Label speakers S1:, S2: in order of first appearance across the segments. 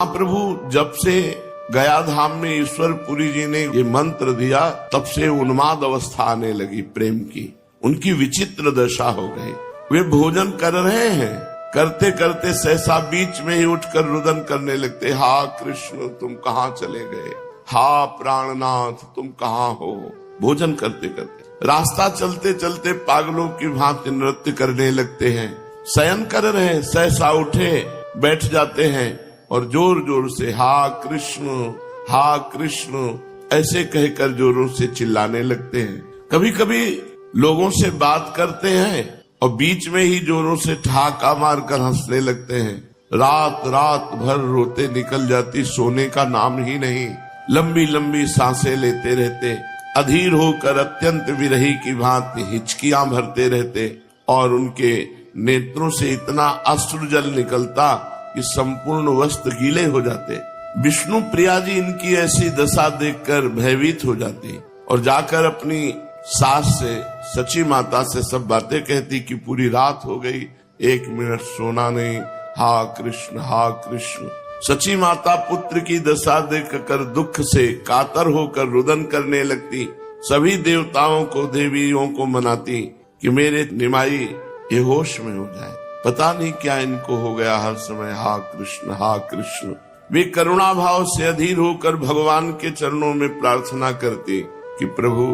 S1: प्रभु जब से गया धाम में ईश्वरपुरी जी ने ये मंत्र दिया, तब से उन्माद अवस्था आने लगी प्रेम की। उनकी विचित्र दशा हो गई। वे भोजन कर रहे हैं, करते करते सहसा बीच में ही उठकर रुदन करने लगते, हा कृष्ण तुम कहाँ चले गए, हा प्राणनाथ तुम कहाँ हो। भोजन करते करते रास्ता चलते चलते पागलों की भांति नृत्य करने लगते हैं। शयन कर रहे हैं, सहसा उठे बैठ जाते हैं और जोर जोर से हा कृष्ण ऐसे कहकर जोरों से चिल्लाने लगते हैं। कभी कभी लोगों से बात करते हैं और बीच में ही जोरों से ठहाका मारकर हंसने लगते हैं। रात रात भर रोते निकल जाती, सोने का नाम ही नहीं। लंबी लंबी सांसें लेते रहते, अधीर होकर अत्यंत विरही की भांति हिचकियां भरते रहते और उनके नेत्रों से इतना अश्रुजल निकलता कि संपूर्ण वस्त्र गीले हो जाते। विष्णु प्रिया जी इनकी ऐसी दशा देखकर भयभीत हो जाती और जाकर अपनी सास से, सची माता से सब बातें कहती कि पूरी रात हो गई, 1 मिनट सोना नहीं, हा कृष्ण। सची माता पुत्र की दशा देखकर दुख से कातर होकर रुदन करने लगती। सभी देवताओं को, देवियों को मनाती कि मेरे निमाई ये होश में हो जाए, पता नहीं क्या इनको हो गया, हर समय हा कृष्ण। वे करुणा भाव से अधीर होकर भगवान के चरणों में प्रार्थना करते कि प्रभु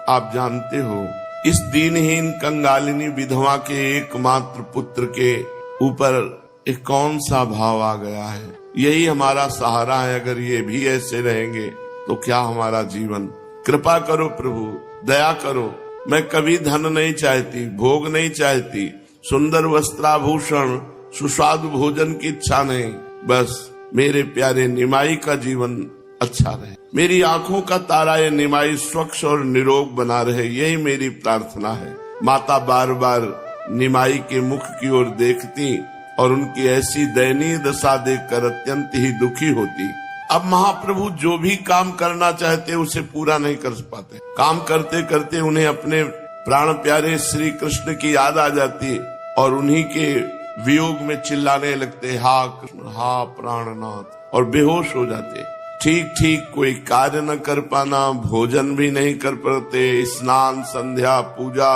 S1: आप जानते हो इस दीनहीन कंगालिनी विधवा के एकमात्र पुत्र के ऊपर एक कौन सा भाव आ गया है। यही हमारा सहारा है। अगर ये भी ऐसे रहेंगे तो क्या हमारा जीवन। कृपा करो प्रभु, दया करो। मैं कभी धन नहीं चाहती, भोग नहीं चाहती, सुंदर वस्त्राभूषण, सुस्वादु भोजन की इच्छा नहीं। बस मेरे प्यारे निमाई का जीवन अच्छा रहे, मेरी आंखों का तारा ये निमाई स्वच्छ और निरोग बना रहे, यही मेरी प्रार्थना है। माता बार बार निमाई के मुख की ओर देखती और उनकी ऐसी दयनीय दशा देखकर अत्यंत ही दुखी होती। अब महाप्रभु जो भी काम करना चाहते उसे पूरा नहीं कर पाते। काम करते करते उन्हें अपने प्राण प्यारे श्री कृष्ण की याद आ जाती और उन्हीं के वियोग में चिल्लाने लगते, हा कृष्ण हा प्राणनाथ, और बेहोश हो जाते। ठीक कोई कार्य न कर पाना, भोजन भी नहीं कर पाते, स्नान संध्या पूजा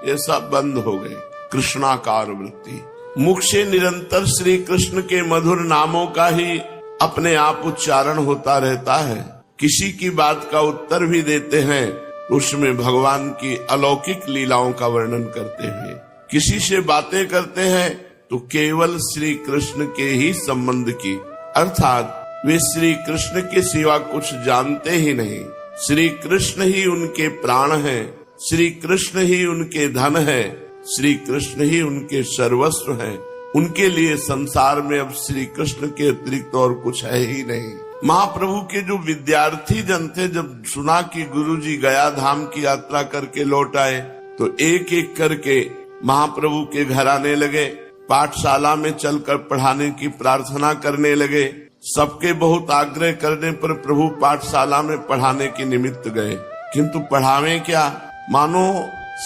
S1: ये सब बंद हो गए। कृष्णाकार वृत्ति, मुख से निरंतर श्री कृष्ण के मधुर नामों का ही अपने आप उच्चारण होता रहता है। किसी की बात का उत्तर भी देते हैं उसमें भगवान की अलौकिक लीलाओं का वर्णन करते हुए। किसी से बातें करते हैं तो केवल श्री कृष्ण के ही संबंध की, अर्थात वे श्री कृष्ण के सिवा कुछ जानते ही नहीं। श्री कृष्ण ही उनके प्राण हैं, श्री कृष्ण ही उनके धन है, श्री कृष्ण ही उनके सर्वस्व हैं। उनके लिए संसार में अब श्री कृष्ण के अतिरिक्त और कुछ है ही नहीं। महाप्रभु के जो विद्यार्थी जन थे, जब सुना कि गुरुजी गया धाम की यात्रा करके लौट आए तो एक एक करके महाप्रभु के घर आने लगे। पाठशाला में चलकर पढ़ाने की प्रार्थना करने लगे। सबके बहुत आग्रह करने पर प्रभु पाठशाला में पढ़ाने के निमित्त गए, किंतु पढ़ावे क्या, मानो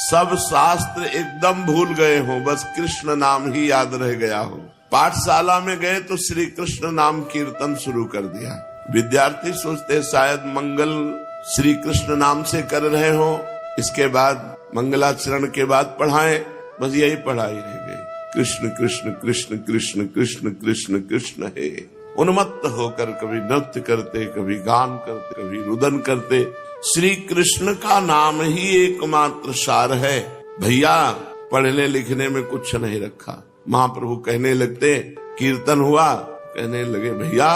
S1: सब शास्त्र एकदम भूल गए हो, बस कृष्ण नाम ही याद रह गया हो। पाठशाला में गए तो श्री कृष्ण नाम कीर्तन शुरू कर दिया। विद्यार्थी सोचते शायद मंगल श्री कृष्ण नाम से कर रहे हो, इसके बाद मंगलाचरण के बाद पढ़ाएं, बस यही पढ़ाई रह गई। कृष्ण कृष्ण कृष्ण कृष्ण कृष्ण कृष्ण कृष्ण है। उन्मत्त होकर कभी नृत्य करते, कभी गान करते, कभी रुदन करते। श्री कृष्ण का नाम ही एकमात्र सार है। भैया पढ़ने लिखने में कुछ नहीं रखा। महाप्रभु कहने लगते, कीर्तन हुआ, कहने लगे भैया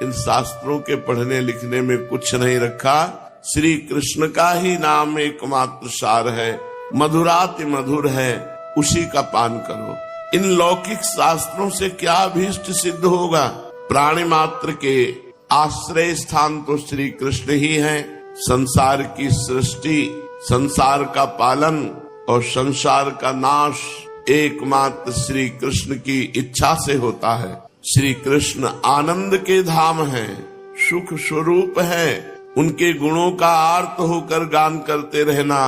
S1: इन शास्त्रों के पढ़ने लिखने में कुछ नहीं रखा, श्री कृष्ण का ही नाम एकमात्र सार है, मधुराति मधुर है, उसी का पान करो। इन लौकिक शास्त्रों से क्या अभीष्ट सिद्ध होगा। प्राणी मात्र के आश्रय स्थान तो श्री कृष्ण ही है। संसार की सृष्टि, संसार का पालन और संसार का नाश एकमात्र श्री कृष्ण की इच्छा से होता है। श्री कृष्ण आनंद के धाम हैं, सुख स्वरूप है। उनके गुणों का आर्त होकर गान करते रहना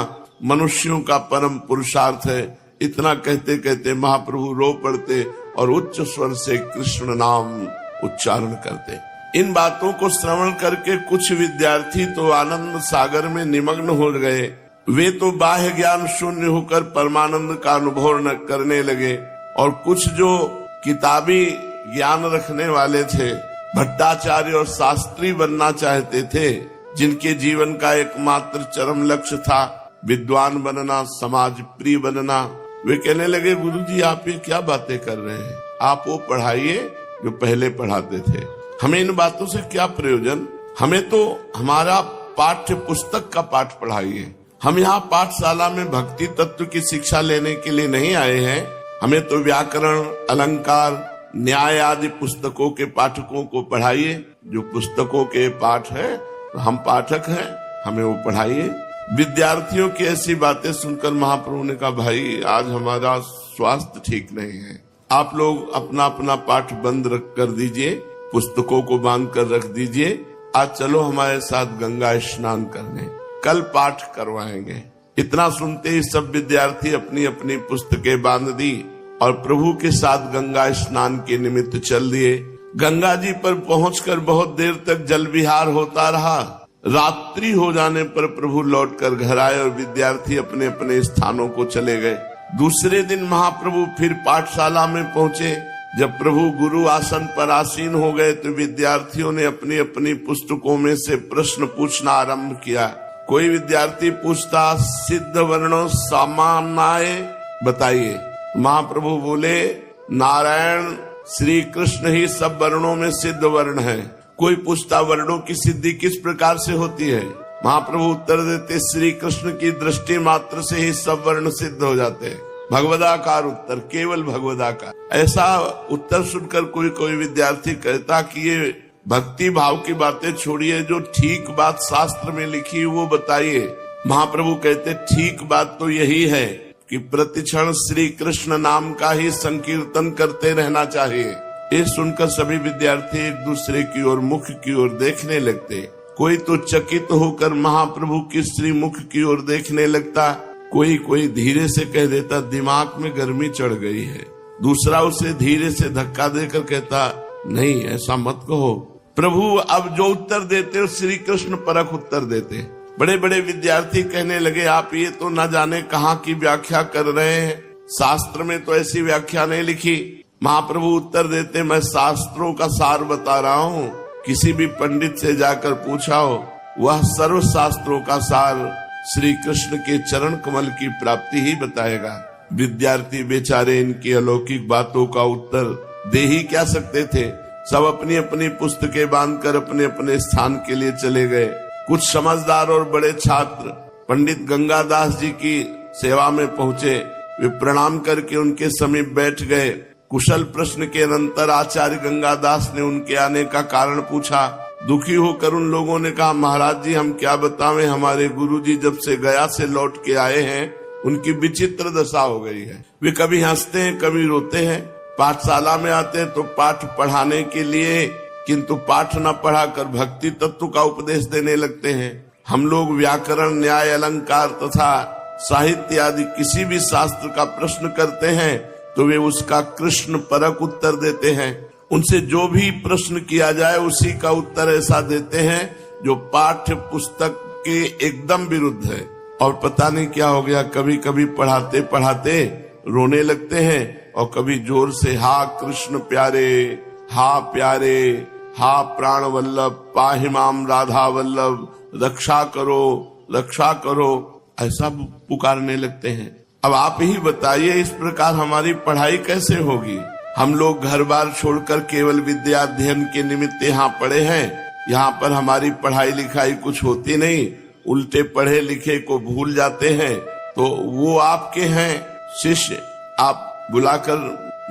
S1: मनुष्यों का परम पुरुषार्थ है। इतना कहते कहते महाप्रभु रो पड़ते और उच्च स्वर से कृष्ण नाम उच्चारण करते। इन बातों को श्रवण करके कुछ विद्यार्थी तो आनंद सागर में निमग्न हो गए। वे तो बाह्य ज्ञान शून्य होकर परमानंद का अनुभव करने लगे, और कुछ जो किताबी ज्ञान रखने वाले थे, भट्टाचार्य और शास्त्री बनना चाहते थे, जिनके जीवन का एकमात्र चरम लक्ष्य था विद्वान बनना, समाज प्रिय बनना, वे कहने लगे, गुरुजी आप ये क्या बातें कर रहे हैं, आप वो पढ़ाइए जो पहले पढ़ाते थे, हमें इन बातों से क्या प्रयोजन, हमें तो हमारा पाठ्य पुस्तक का पाठ पढ़ाइए। हम यहाँ पाठशाला में भक्ति तत्व की शिक्षा लेने के लिए नहीं आए हैं, हमें तो व्याकरण, अलंकार, न्याय आदि पुस्तकों के पाठकों को पढ़ाइए। जो पुस्तकों के पाठ है, हम पाठक हैं, हमें वो पढ़ाइए। विद्यार्थियों की ऐसी बातें सुनकर महाप्रभु ने कहा, भाई आज हमारा स्वास्थ्य ठीक नहीं है, आप लोग अपना अपना पाठ बंद कर दीजिए, पुस्तकों को बांध कर रख दीजिए, आज चलो हमारे साथ गंगा स्नान करने, कल पाठ करवाएंगे। इतना सुनते ही सब विद्यार्थी अपनी अपनी पुस्तकें बांध दी और प्रभु के साथ गंगा स्नान के निमित्त चल दिए। गंगा जी पर पहुंचकर बहुत देर तक जल विहार होता रहा। रात्रि हो जाने पर प्रभु लौटकर घर आए और विद्यार्थी अपने अपने स्थानों को चले गए। दूसरे दिन महाप्रभु फिर पाठशाला में पहुंचे। जब प्रभु गुरु आसन पर आसीन हो गए तो विद्यार्थियों ने अपनी अपनी पुस्तकों में से प्रश्न पूछना आरंभ किया। कोई विद्यार्थी पूछता, सिद्ध वर्णों सामान्य बताइए। महाप्रभु बोले, नारायण श्री कृष्ण ही सब वर्णों में सिद्ध वर्ण है। कोई पूछता, वर्णों की सिद्धि किस प्रकार से होती है? महाप्रभु उत्तर देते, श्री कृष्ण की दृष्टि मात्र से ही सब वर्ण सिद्ध हो जाते हैं। भगवदाकार उत्तर, केवल भगवदाकार। ऐसा उत्तर सुनकर कोई कोई विद्यार्थी कहता कि ये भक्ति भाव की बातें छोड़िए, जो ठीक बात शास्त्र में लिखी वो बताइए। महाप्रभु कहते, ठीक बात तो यही है कि प्रतिक्षण श्री कृष्ण नाम का ही संकीर्तन करते रहना चाहिए। ये सुनकर सभी विद्यार्थी एक दूसरे की ओर, मुख की ओर देखने लगते। कोई तो चकित होकर महाप्रभु की श्रीमुख की ओर देखने लगता, कोई कोई धीरे से कह देता, दिमाग में गर्मी चढ़ गई है। दूसरा उसे धीरे से धक्का देकर कहता, नहीं ऐसा मत कहो। प्रभु अब जो उत्तर देते श्री कृष्ण परख उत्तर देते। बड़े बड़े विद्यार्थी कहने लगे, आप ये तो न जाने कहाँ की व्याख्या कर रहे हैं, शास्त्र में तो ऐसी व्याख्या नहीं लिखी। महाप्रभु उत्तर देते, मैं शास्त्रों का सार बता रहा हूँ, किसी भी पंडित से जाकर पूछाओ, वह सर्व शास्त्रों का सार श्री कृष्ण के चरण कमल की प्राप्ति ही बताएगा। विद्यार्थी बेचारे इनकी अलौकिक बातों का उत्तर दे ही क्या सकते थे। सब अपनी अपनी पुस्तकें बांधकर अपने अपने स्थान के लिए चले गए। कुछ समझदार और बड़े छात्र पंडित गंगादास जी की सेवा में पहुंचे। वे प्रणाम करके उनके समीप बैठ गए। कुशल प्रश्न के अनंतर आचार्य गंगादास ने उनके आने का कारण पूछा। दुखी होकर उन लोगों ने कहा, महाराज जी हम क्या बतावें, हमारे गुरुजी जब से गया से लौट के आए हैं, उनकी विचित्र दशा हो गई है। वे कभी हंसते हैं, कभी रोते हैं। पाठशाला में आते हैं तो पाठ पढ़ाने के लिए, किंतु पाठ न पढ़ाकर भक्ति तत्व का उपदेश देने लगते हैं। हम लोग व्याकरण, न्याय, अलंकार तथा साहित्य आदि किसी भी शास्त्र का प्रश्न करते हैं तो वे उसका कृष्ण परक उत्तर देते हैं। उनसे जो भी प्रश्न किया जाए उसी का उत्तर ऐसा देते हैं जो पाठ्य पुस्तक के एकदम विरुद्ध है। और पता नहीं क्या हो गया, कभी कभी पढ़ाते पढ़ाते रोने लगते हैं और कभी जोर से, हा कृष्ण प्यारे, हा प्यारे, हा प्राण वल्लभ, पाहि माम राधा वल्लभ, रक्षा करो रक्षा करो, ऐसा पुकारने लगते हैं। अब आप ही बताइए, इस प्रकार हमारी पढ़ाई कैसे होगी? हम लोग घर बार छोड़कर केवल विद्या अध्ययन के निमित्त यहाँ पड़े हैं। यहाँ पर हमारी पढ़ाई लिखाई कुछ होती नहीं, उल्टे पढ़े लिखे को भूल जाते हैं। तो वो आपके हैं शिष्य, आप बुलाकर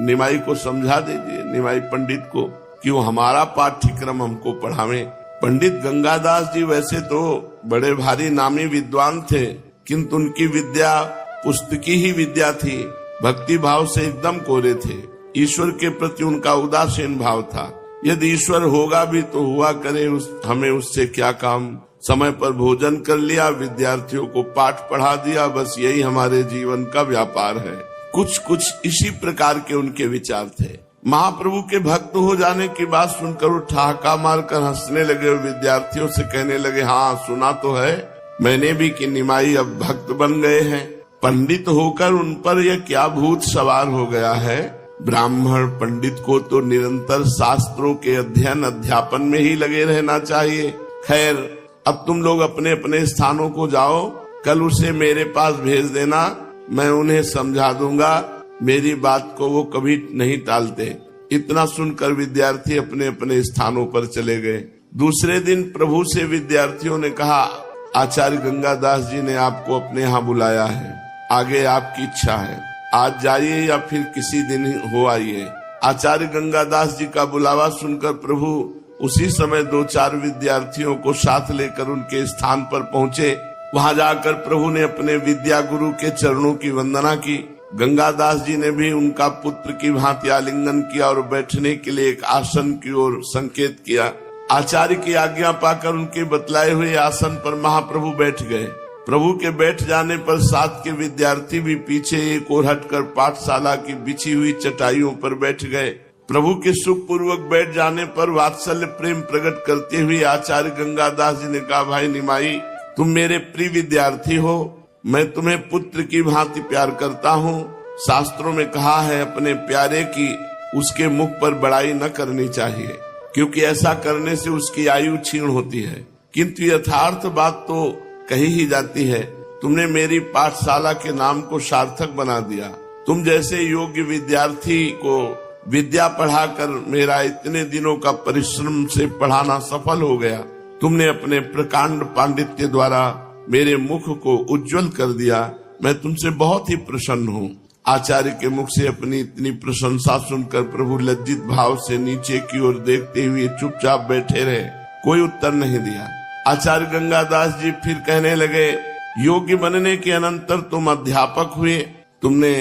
S1: निमाई को समझा दीजिए, निमाई पंडित को, कि वो हमारा पाठ्यक्रम हमको पढ़ावें। पंडित गंगादास जी वैसे तो बड़े भारी नामी विद्वान थे, किंतु उनकी विद्या पुस्तकी ही विद्या थी। भक्ति भाव से एकदम कोरे थे। ईश्वर के प्रति उनका उदासीन भाव था। यदि ईश्वर होगा भी तो हुआ करे, हमें उससे क्या काम। समय पर भोजन कर लिया, विद्यार्थियों को पाठ पढ़ा दिया, बस यही हमारे जीवन का व्यापार है। कुछ कुछ इसी प्रकार के उनके विचार थे। महाप्रभु के भक्त हो जाने की बात सुनकर वो ठहाका मारकर हंसने लगे और विद्यार्थियों से कहने लगे, हाँ सुना तो है मैंने भी कि निमाई अब भक्त बन गए हैं। पंडित होकर उन पर यह क्या भूत सवार हो गया है। ब्राह्मण पंडित को तो निरंतर शास्त्रों के अध्ययन अध्यापन में ही लगे रहना चाहिए। खैर अब तुम लोग अपने अपने स्थानों को जाओ, कल उसे मेरे पास भेज देना, मैं उन्हें समझा दूंगा, मेरी बात को वो कभी नहीं टालते। इतना सुनकर विद्यार्थी अपने अपने स्थानों पर चले गए। दूसरे दिन प्रभु से विद्यार्थियों ने कहा, आचार्य गंगादास जी ने आपको अपने यहाँ बुलाया है, आगे आपकी इच्छा है, आज जाइए या फिर किसी दिन हो आइए। आचार्य गंगादास जी का बुलावा सुनकर प्रभु उसी समय 2-4 विद्यार्थियों को साथ लेकर उनके स्थान पर पहुँचे। वहां जाकर प्रभु ने अपने विद्या गुरु के चरणों की वंदना की। गंगादास जी ने भी उनका पुत्र की भांति आलिंगन किया और बैठने के लिए एक आसन की ओर संकेत किया। आचार्य की आज्ञा पाकर उनके बतलाए हुए आसन पर महाप्रभु बैठ गए। प्रभु के बैठ जाने पर साथ के विद्यार्थी भी पीछे एक ओर हटकर पाठशाला की बिछी हुई चटाइयों पर बैठ गए। प्रभु के सुख पूर्वक बैठ जाने पर वात्सल्य प्रेम प्रकट करते हुए आचार्य गंगादास जी ने कहा, भाई निमाई तुम मेरे प्रिय विद्यार्थी हो, मैं तुम्हें पुत्र की भांति प्यार करता हूँ। शास्त्रों में कहा है अपने प्यारे की उसके मुख पर बड़ाई न करनी चाहिए, क्योंकि ऐसा करने से उसकी आयु क्षीण होती है, किंतु यथार्थ बात तो कही ही जाती है। तुमने मेरी पाठशाला के नाम को सार्थक बना दिया। तुम जैसे योग्य विद्यार्थी को विद्या पढ़ाकर मेरा इतने दिनों का परिश्रम से पढ़ाना सफल हो गया। तुमने अपने प्रकांड पांडित्य द्वारा मेरे मुख को उज्जवल कर दिया। मैं तुमसे बहुत ही प्रसन्न हूँ। आचार्य के मुख से अपनी इतनी प्रशंसा सुनकर प्रभु लज्जित भाव से नीचे की ओर देखते हुए चुपचाप बैठे रहे, कोई उत्तर नहीं दिया। आचार्य गंगादास जी फिर कहने लगे, योग्य बनने के अनंतर तुम अध्यापक हुए, तुमने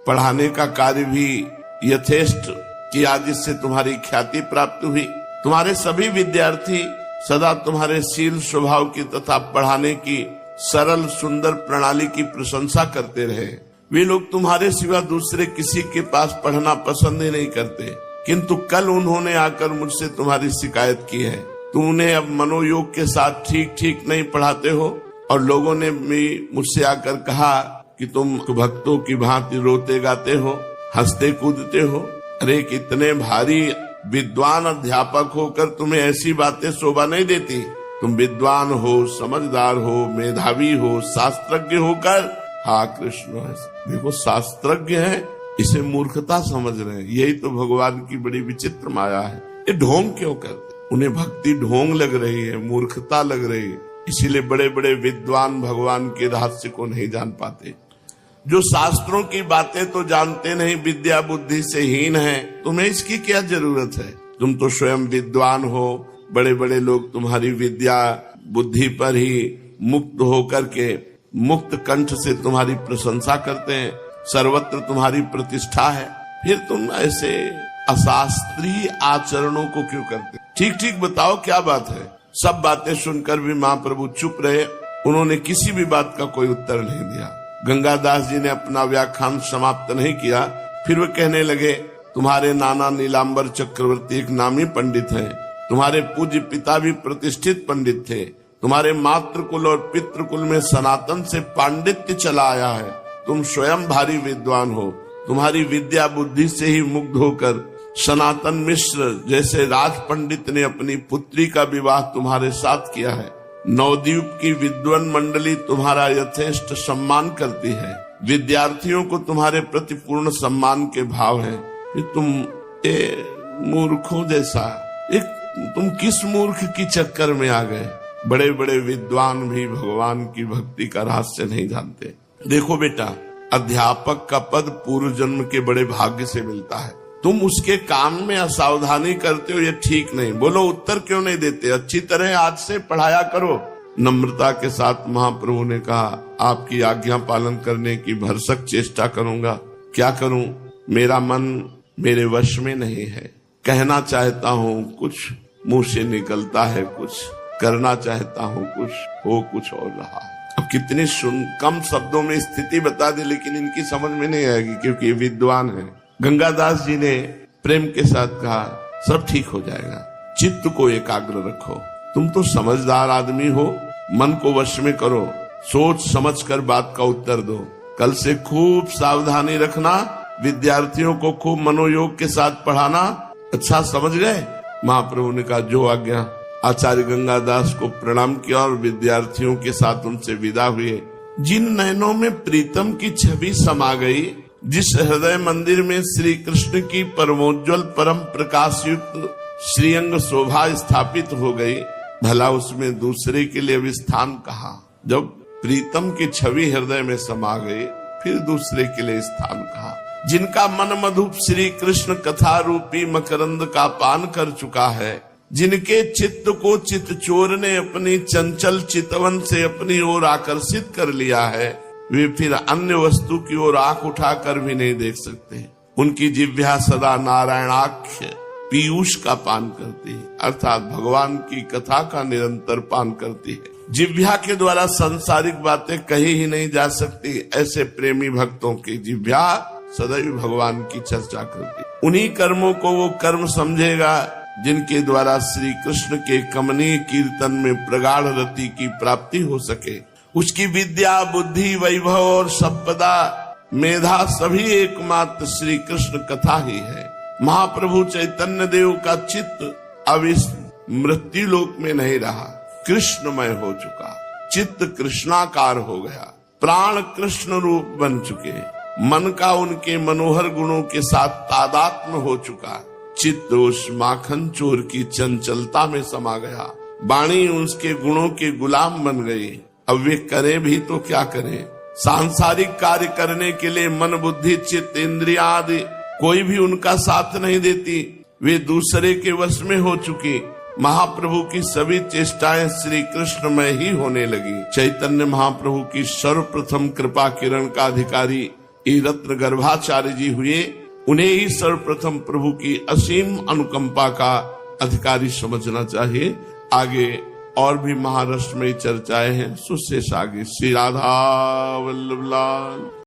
S1: पढ़ाने का कार्य भी यथेष्ट किया, जिससे तुम्हारी ख्याति प्राप्त हुई। तुम्हारे सभी विद्यार्थी सदा तुम्हारे शील स्वभाव की तथा पढ़ाने की सरल सुंदर प्रणाली की प्रशंसा करते रहे। वे लोग तुम्हारे सिवा दूसरे किसी के पास पढ़ना पसंद ही नहीं करते, किंतु कल उन्होंने आकर मुझसे तुम्हारी शिकायत की है। तुम उन्हें अब मनोयोग के साथ ठीक नहीं पढ़ाते हो, और लोगों ने भी मुझसे आकर कहा कि तुम भक्तों की भांति रोते गाते हो, हंसते कूदते हो। अरे कितने भारी विद्वान अध्यापक होकर तुम्हें ऐसी बातें शोभा नहीं देती। तुम विद्वान हो, समझदार हो, मेधावी हो, शास्त्रज्ञ होकर, हाँ कृष्ण है, देखो शास्त्रज्ञ है, इसे मूर्खता समझ रहे हैं। यही तो भगवान की बड़ी विचित्र माया है। ये ढोंग क्यों करते? उन्हें भक्ति ढोंग लग रही है, मूर्खता लग रही है, इसीलिए बड़े बड़े विद्वान भगवान के रहस्य को नहीं जान पाते। जो शास्त्रों की बातें तो जानते नहीं, विद्या बुद्धि से हीन है, तुम्हें इसकी क्या जरूरत है? तुम तो स्वयं विद्वान हो, बड़े बड़े लोग तुम्हारी विद्या बुद्धि पर ही मुक्त होकर के मुक्त कंठ से तुम्हारी प्रशंसा करते हैं, सर्वत्र तुम्हारी प्रतिष्ठा है, फिर तुम ऐसे अशास्त्रीय आचरणों को क्यों करते? ठीक बताओ क्या बात है? सब बातें सुनकर भी महाप्रभु चुप रहे। उन्होंने किसी भी बात का कोई उत्तर नहीं दिया। गंगादास जी ने अपना व्याख्यान समाप्त नहीं किया। फिर वे कहने लगे, तुम्हारे नाना नीलांबर चक्रवर्ती एक नामी पंडित हैं। तुम्हारे पूज्य पिता भी प्रतिष्ठित पंडित थे। तुम्हारे मातृकुल और पितृकुल में सनातन से पांडित्य चला आया है। तुम स्वयं भारी विद्वान हो। तुम्हारी विद्या बुद्धि से ही मुग्ध होकर सनातन मिश्र जैसे राज पंडित ने अपनी पुत्री का विवाह तुम्हारे साथ किया है। नवद्वीप की विद्वान मंडली तुम्हारा यथेष्ट सम्मान करती है। विद्यार्थियों को तुम्हारे प्रति पूर्ण सम्मान के भाव है। तुम मूर्खों जैसा तुम किस मूर्ख की चक्कर में आ गए? बड़े बड़े विद्वान भी भगवान की भक्ति का रहस्य नहीं जानते। देखो बेटा, अध्यापक का पद पूर्व जन्म के बड़े भाग्य से मिलता है। तुम उसके काम में असावधानी करते हो, ये ठीक नहीं। बोलो उत्तर क्यों नहीं देते? अच्छी तरह आज से पढ़ाया करो। नम्रता के साथ महाप्रभु ने कहा, आपकी आज्ञा पालन करने की भरसक चेष्टा करूंगा। क्या करूं? मेरा मन मेरे वश में नहीं है। कहना चाहता हूं कुछ, मुंह से निकलता है कुछ, करना चाहता हूं कुछ, हो कुछ और रहा है। अब कितनी कम शब्दों में स्थिति बता दी, लेकिन इनकी समझ में नहीं आएगी क्योंकि ये विद्वान है। गंगादास जी ने प्रेम के साथ कहा सब ठीक हो जाएगा, चित्त को एकाग्र रखो, तुम तो समझदार आदमी हो, मन को वश में करो, सोच समझ कर बात का उत्तर दो, कल से खूब सावधानी रखना, विद्यार्थियों को खूब मनोयोग के साथ पढ़ाना, अच्छा समझ गए। महाप्रभु ने कहा जो आज्ञा। आचार्य गंगादास को प्रणाम किया और विद्यार्थियों के साथ उनसे विदा हुए। जिन नयनों में प्रीतम की छवि समा गई, जिस हृदय मंदिर में श्री कृष्ण की परमोज्वल परम प्रकाश युक्त श्रीअंग शोभा स्थापित हो गई, भला उसमें दूसरे के लिए स्थान कहा। जब प्रीतम की छवि हृदय में समा गई, फिर दूसरे के लिए स्थान कहा। जिनका मन मधुप श्री कृष्ण कथा रूपी मकरंद का पान कर चुका है, जिनके चित्त को चित्त चोर ने अपनी चंचल चितवन से अपनी ओर आकर्षित कर लिया है, वे फिर अन्य वस्तु की ओर आंख उठाकर भी नहीं देख सकते। उनकी जिह्वा सदा नारायणाख्य पीयूष का पान करती है, अर्थात भगवान की कथा का निरंतर पान करती है। जिह्वा के द्वारा सांसारिक बातें कही ही नहीं जा सकती, ऐसे प्रेमी भक्तों की जिह्वा सदैव भगवान की चर्चा करती। उन्हीं कर्मों को वो कर्म समझेगा जिनके द्वारा श्री कृष्ण के कमनीय कीर्तन में प्रगाढ़ रति की प्राप्ति हो सके। उसकी विद्या, बुद्धि, वैभव और संपदा, मेधा सभी एकमात्र श्री कृष्ण कथा ही है। महाप्रभु चैतन्य देव का चित्त अब इस मृत्यु लोक में नहीं रहा, कृष्णमय हो चुका, चित्त कृष्णाकार हो गया, प्राण कृष्ण रूप बन चुके, मन का उनके मनोहर गुणों के साथ तादात्म्य हो चुका, चित्त उस माखन चोर की चंचलता में समा गया, वाणी उसके गुणों के गुलाम बन गई। अब वे करे भी तो क्या करें, सांसारिक कार्य करने के लिए मन, बुद्धि, चित्त, इंद्रिया आदि कोई भी उनका साथ नहीं देती, वे दूसरे के वश में हो चुकी। महाप्रभु की सभी चेष्टाएं श्री कृष्णमय ही होने लगी। चैतन्य महाप्रभु की सर्वप्रथम कृपा किरण का अधिकारी ये रत्न गर्भाचार्य जी हुए। उन्हें ही सर्वप्रथम प्रभु की असीम अनुकंपा का अधिकारी समझना चाहिए। आगे और भी महाराष्ट्र में चर्चाएं हैं, सुशेष आगे। श्री राधा वल्लभ लाल।